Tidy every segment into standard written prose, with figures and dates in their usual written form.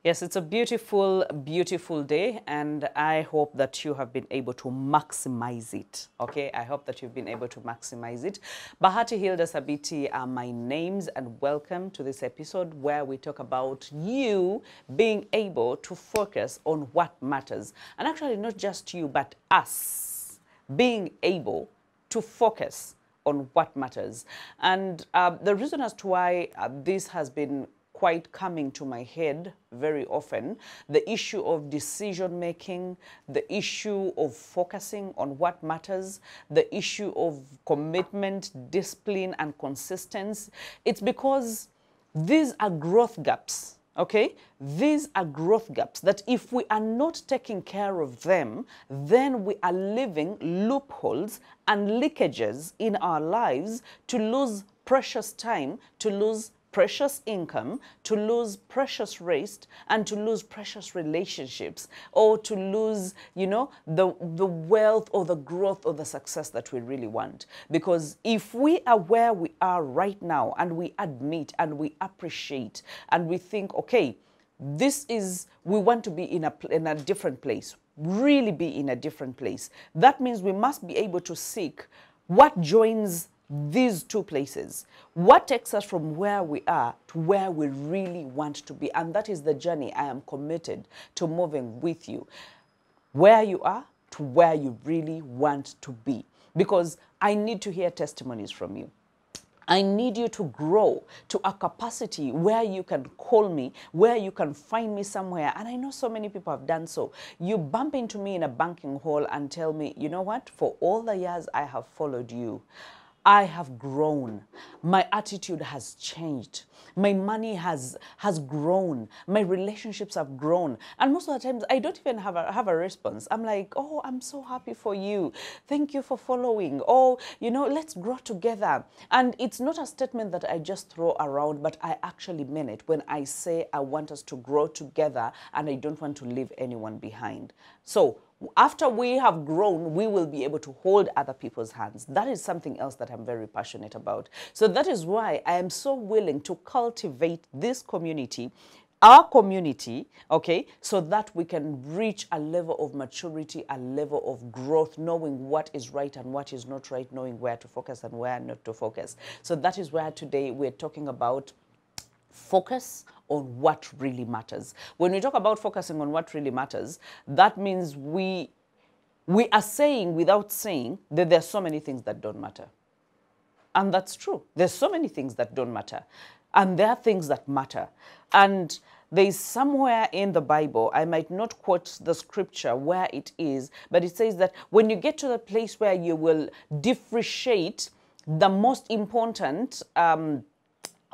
Yes, it's a beautiful, beautiful day, and I hope that you have been able to maximize it, okay? I hope that you've been able to maximize it. Bahati Hilda Sabiti are my names, and welcome to this episode where we talk about you being able to focus on what matters. And actually, not just you, but us being able to focus on what matters. And the reason as to why this has been quite coming to my head very often, the issue of decision making, the issue of focusing on what matters, the issue of commitment, discipline, and consistency. It's because these are growth gaps. Okay, these are growth gaps that if we are not taking care of them, then we are leaving loopholes and leakages in our lives to lose precious time, to lose precious income, to lose precious rest, and to lose precious relationships, or to lose, you know, the wealth or the growth or the success that we really want. Because if we are where we are right now and we admit and we appreciate and we think, okay, this is, we want to be in a different place, really be in a different place, that means we must be able to seek what joins these two places, what takes us from where we are to where we really want to be. And that is the journey I am committed to moving with you, where you are to where you really want to be. Because I need to hear testimonies from you. I need you to grow to a capacity where you can call me, where you can find me somewhere. And I know so many people have done so. You bump into me in a banking hall and tell me, you know what, for all the years I have followed you, I have grown. My attitude has changed. My money has grown. My relationships have grown. And most of the times, I don't even have a response. I'm like, oh, I'm so happy for you. Thank you for following. Oh, you know, let's grow together. And it's not a statement that I just throw around, but I actually mean it when I say I want us to grow together and I don't want to leave anyone behind. So after we have grown, we will be able to hold other people's hands. That is something else that I'm very passionate about. So that is why I am so willing to cultivate this community, our community, okay, so that we can reach a level of maturity, a level of growth, knowing what is right and what is not right, knowing where to focus and where not to focus. So that is where today we're talking about focus on what really matters. When we talk about focusing on what really matters, that means we are saying without saying that there are so many things that don't matter. And that's true. There's so many things that don't matter. And there are things that matter. And there's somewhere in the Bible, I might not quote the scripture where it is, but it says that when you get to the place where you will differentiate the most important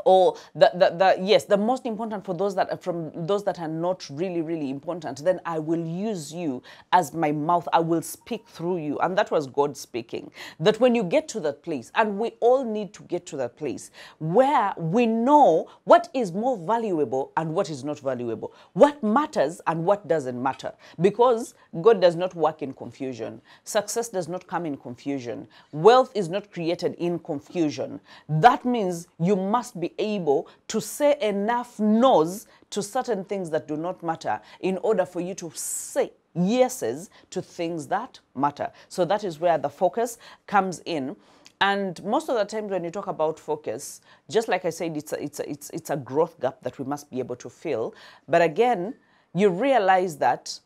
or the most important for those that are from those that are not really, really important, then I will use you as my mouth. I will speak through you. And that was God speaking. That when you get to that place, and we all need to get to that place where we know what is more valuable and what is not valuable, what matters and what doesn't matter. Because God does not work in confusion. Success does not come in confusion. Wealth is not created in confusion. That means you must be able to say enough no's to certain things that do not matter in order for you to say yeses to things that matter. So that is where the focus comes in. And most of the times when you talk about focus, just like I said, it's a growth gap that we must be able to fill. But again, you realize that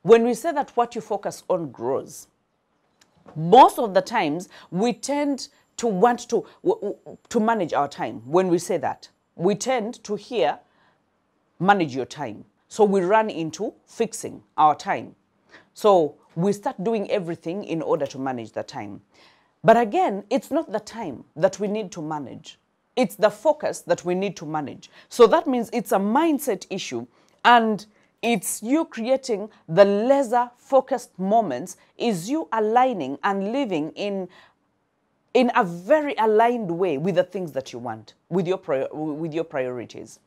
when we say that what you focus on grows, most of the times we tend to want to manage our time. When we say that, we tend to hear, manage your time. So we run into fixing our time. So we start doing everything in order to manage the time. But again, it's not the time that we need to manage. It's the focus that we need to manage. So that means it's a mindset issue, and it's you creating the laser focused moments, is you aligning and living in a very aligned way with the things that you want, with your priorities.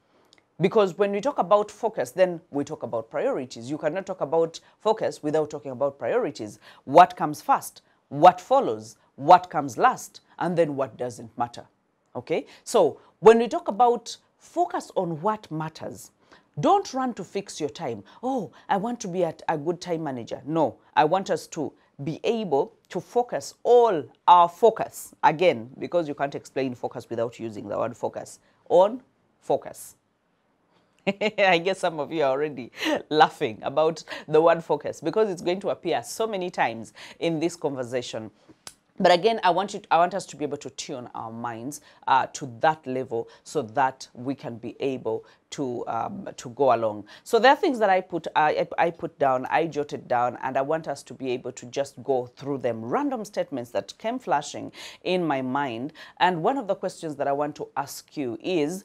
Because when we talk about focus, then we talk about priorities. You cannot talk about focus without talking about priorities. What comes first? What follows? What comes last? And then what doesn't matter? Okay? So when we talk about focus on what matters, Don't run to fix your time. Oh, I want to be a good time manager. No, I want us to be able to focus all our focus, again, because you can't explain focus without using the word focus, on focus. I guess some of you are already laughing about the word focus because it's going to appear so many times in this conversation. But again, I want us to be able to tune our minds to that level so that we can be able to go along. So there are things that I put down, I jotted down, and I want us to be able to just go through them. Random statements that came flashing in my mind. And one of the questions that I want to ask you is,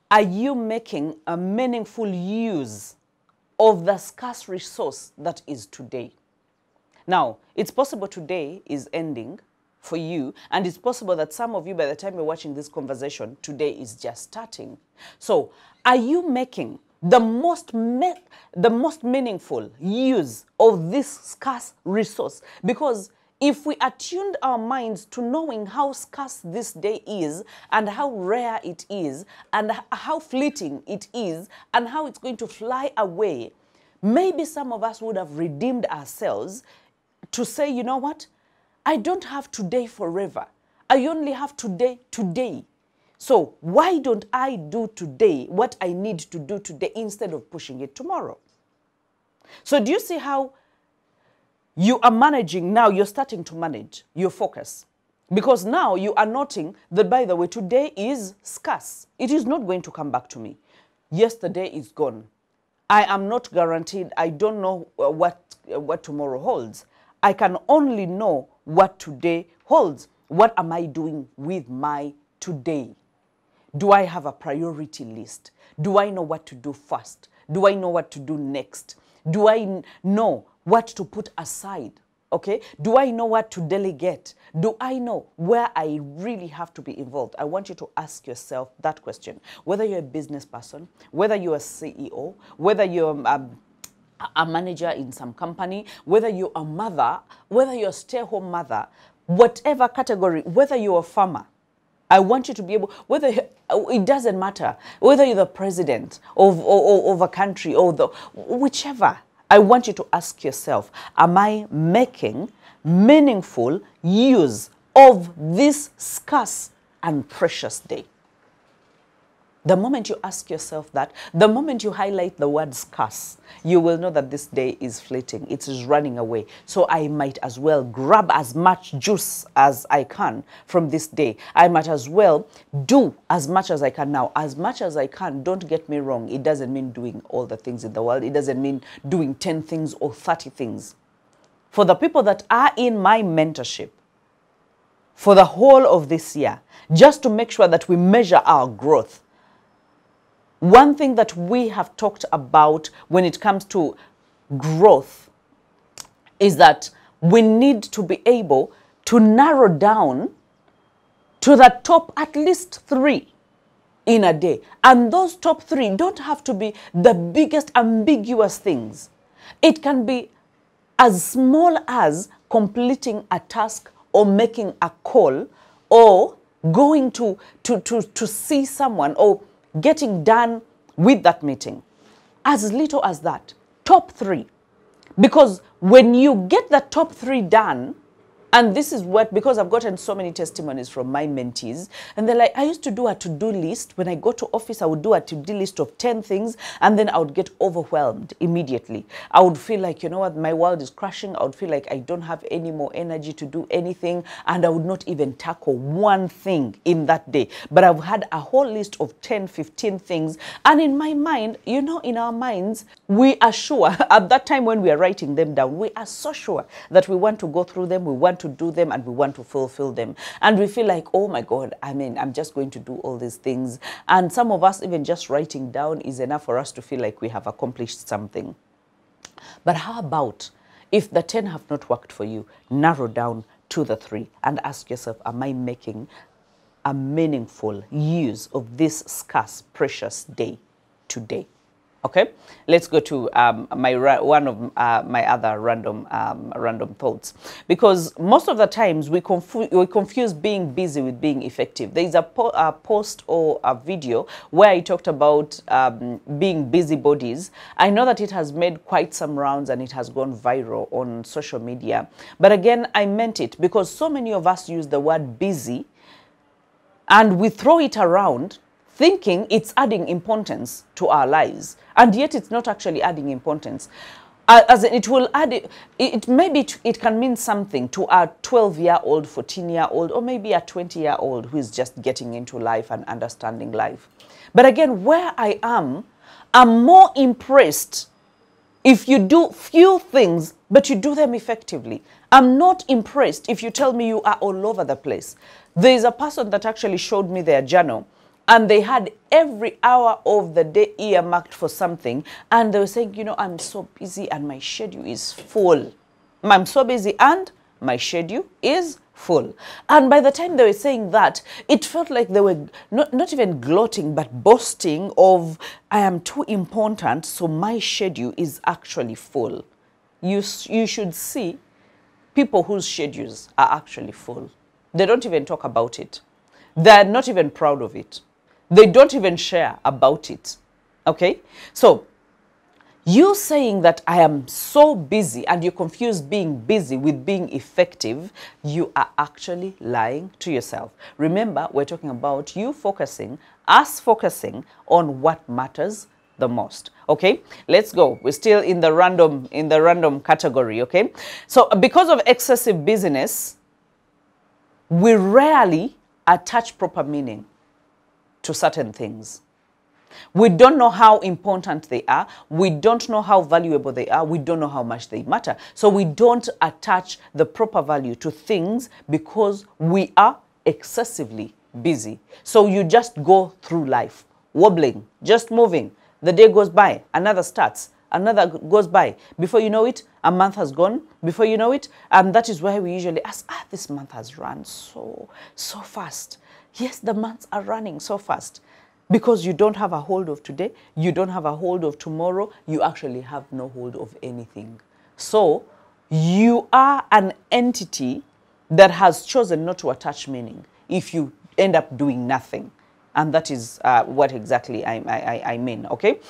are you making a meaningful use of the scarce resource that is today? Now, it's possible today is ending for you, and it's possible that some of you, by the time you're watching this conversation, today is just starting. So, are you making the most meaningful use of this scarce resource? Because if we attuned our minds to knowing how scarce this day is and how rare it is and how fleeting it is and how it's going to fly away, maybe some of us would have redeemed ourselves to say, you know what? I don't have today forever. I only have today. So why don't I do today what I need to do today instead of pushing it tomorrow? So do you see how you are managing now? You're starting to manage your focus. Because now you are noting that, by the way, today is scarce. It is not going to come back to me. Yesterday is gone. I am not guaranteed. I don't know what tomorrow holds. I can only know what today holds. What am I doing with my today? Do I have a priority list? Do I know what to do first? Do I know what to do next? Do I know what to put aside? Okay? Do I know what to delegate? Do I know where I really have to be involved? I want you to ask yourself that question. Whether you're a business person, whether you're a CEO, whether you're a manager in some company, whether you're a mother, whether you're a stay-home mother, whatever category, whether you're a farmer, I want you to be able, it doesn't matter, whether you're the president of a country or whichever, I want you to ask yourself, am I making meaningful use of this scarce and precious day? The moment you ask yourself that, the moment you highlight the word scarce, you will know that this day is fleeting. It is running away. So I might as well grab as much juice as I can from this day. I might as well do as much as I can now. As much as I can, don't get me wrong. It doesn't mean doing all the things in the world. It doesn't mean doing 10 things or 30 things. For the people that are in my mentorship, for the whole of this year, just to make sure that we measure our growth, one thing that we have talked about when it comes to growth is that we need to be able to narrow down to the top at least 3 in a day. And those top 3 don't have to be the biggest ambiguous things. It can be as small as completing a task or making a call or going to see someone or getting done with that meeting. As little as that. Top 3. Because when you get the top 3 done, and this is what, because I've gotten so many testimonies from my mentees, and they're like, I used to do a to-do list. When I go to office, I would do a to-do list of 10 things, and then I would get overwhelmed immediately. I would feel like, you know what, my world is crashing. I would feel like I don't have any more energy to do anything, and I would not even tackle one thing in that day. But I've had a whole list of 10, 15 things, and in my mind, you know, in our minds, we are sure, at that time when we are writing them down, we are so sure that we want to go through them, we want to do them, and we want to fulfill them. And we feel like, oh my God, I mean, I'm just going to do all these things. And some of us, even just writing down is enough for us to feel like we have accomplished something. But how about if the 10 have not worked for you, narrow down to the 3 and ask yourself, am I making a meaningful use of this scarce, precious day today? Okay, let's go to one of my other random thoughts, because most of the times we confuse being busy with being effective. There is a post or a video where I talked about being busybodies. I know that it has made quite some rounds and it has gone viral on social media, but again, I meant it because so many of us use the word busy and we throw it around thinking it's adding importance to our lives, and yet it's not actually adding importance. As in, it will add, maybe it can mean something to a 12-year-old, 14-year-old, or maybe a 20-year-old who is just getting into life and understanding life. But again, where I am, I'm more impressed if you do few things, but you do them effectively. I'm not impressed if you tell me you are all over the place. There is a person that actually showed me their journal, and they had every hour of the day earmarked for something. And they were saying, you know, I'm so busy and my schedule is full. I'm so busy and my schedule is full. And by the time they were saying that, it felt like they were not even gloating, but boasting of, I am too important, so my schedule is actually full. You should see people whose schedules are actually full. They don't even talk about it. They're not even proud of it. They don't even share about it. Okay? So, you saying that I am so busy and you confuse being busy with being effective, you are actually lying to yourself. Remember, we're talking about you focusing, us focusing on what matters the most. Okay, let's go. We're still in the random category. Okay, so because of excessive busyness, we rarely attach proper meaning to certain things. We don't know how important they are. We don't know how valuable they are. We don't know how much they matter. So we don't attach the proper value to things because we are excessively busy. So you just go through life, wobbling, just moving. The day goes by, another starts, another goes by. Before you know it, a month has gone. Before you know it, that is why we usually ask, this month has run so fast. Yes, the months are running so fast because you don't have a hold of today, you don't have a hold of tomorrow, you actually have no hold of anything. So you are an entity that has chosen not to attach meaning if you end up doing nothing. And that is what exactly I mean, okay?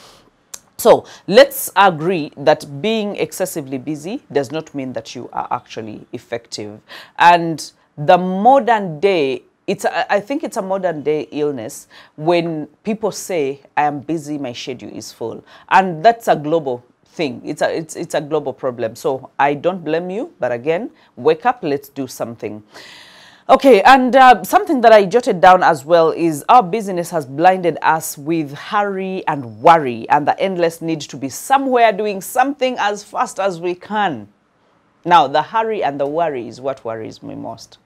So let's agree that being excessively busy does not mean that you are actually effective. And the modern day, I think it's a modern day illness when people say, I am busy, my schedule is full. And that's a global thing. It's a global problem. So I don't blame you, but again, wake up, let's do something. Okay, and something that I jotted down as well is our busyness has blinded us with hurry and worry and the endless need to be somewhere doing something as fast as we can. Now, the hurry and the worry is what worries me most.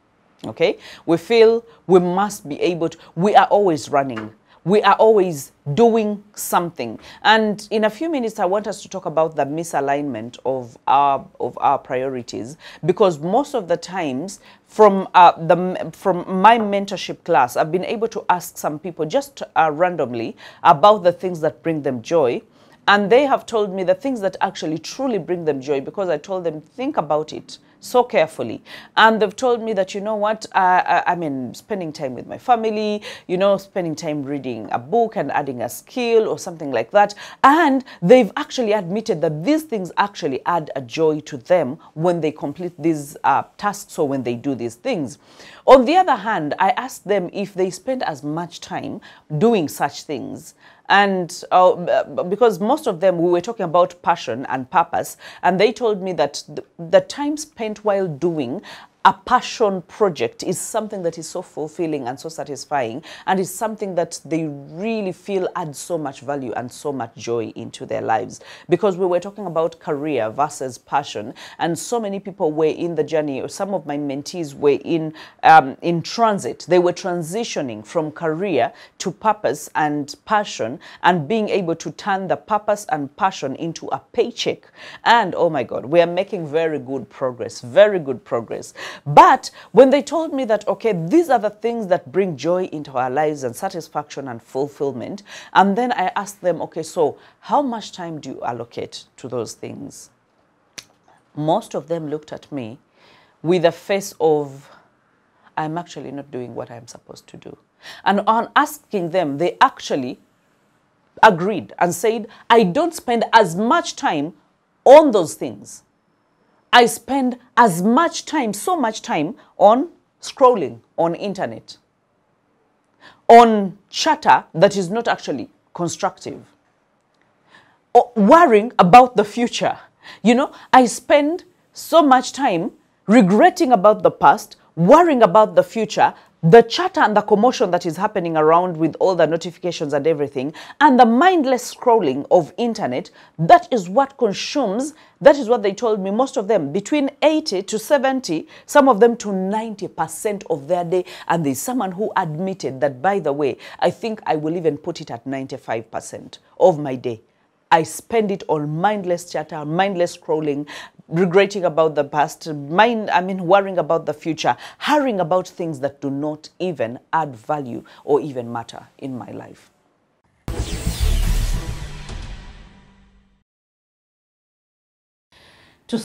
Okay, we feel we must be able to, we are always running. We are always doing something. And in a few minutes, I want us to talk about the misalignment of our priorities, because most of the times from my mentorship class, I've been able to ask some people just randomly about the things that bring them joy. And they have told me the things that actually truly bring them joy, because I told them, think about it so carefully. And they've told me that, you know what, I mean, spending time with my family, you know, spending time reading a book and adding a skill or something like that. And they've actually admitted that these things actually add a joy to them when they complete these tasks or when they do these things. On the other hand, I asked them if they spend as much time doing such things. And because most of them, we were talking about passion and purpose, and they told me that the time spent while doing a passion project is something that is so fulfilling and so satisfying, and is something that they really feel adds so much value and so much joy into their lives. Because we were talking about career versus passion, and so many people were in the journey, or some of my mentees were in transit. They were transitioning from career to purpose and passion, and being able to turn the purpose and passion into a paycheck. And oh my God, we are making very good progress, very good progress. But when they told me that, okay, these are the things that bring joy into our lives and satisfaction and fulfillment, and then I asked them, okay, so how much time do you allocate to those things? Most of them looked at me with a face of, I'm actually not doing what I'm supposed to do. And on asking them, they actually agreed and said, I don't spend as much time on those things. I spend as much time, so much time on scrolling on internet, on chatter that is not actually constructive, or worrying about the future. You know, I spend so much time regretting about the past, worrying about the future, the chatter and the commotion that is happening around with all the notifications and everything, and the mindless scrolling of internet. That is what consumes, that is what they told me, most of them, between 80 to 70, some of them to 90% of their day. And there's someone who admitted that, by the way, I think I will even put it at 95% of my day. I spend it on mindless chatter, mindless scrolling, regretting about the past, worrying about the future, hurrying about things that do not even add value or even matter in my life.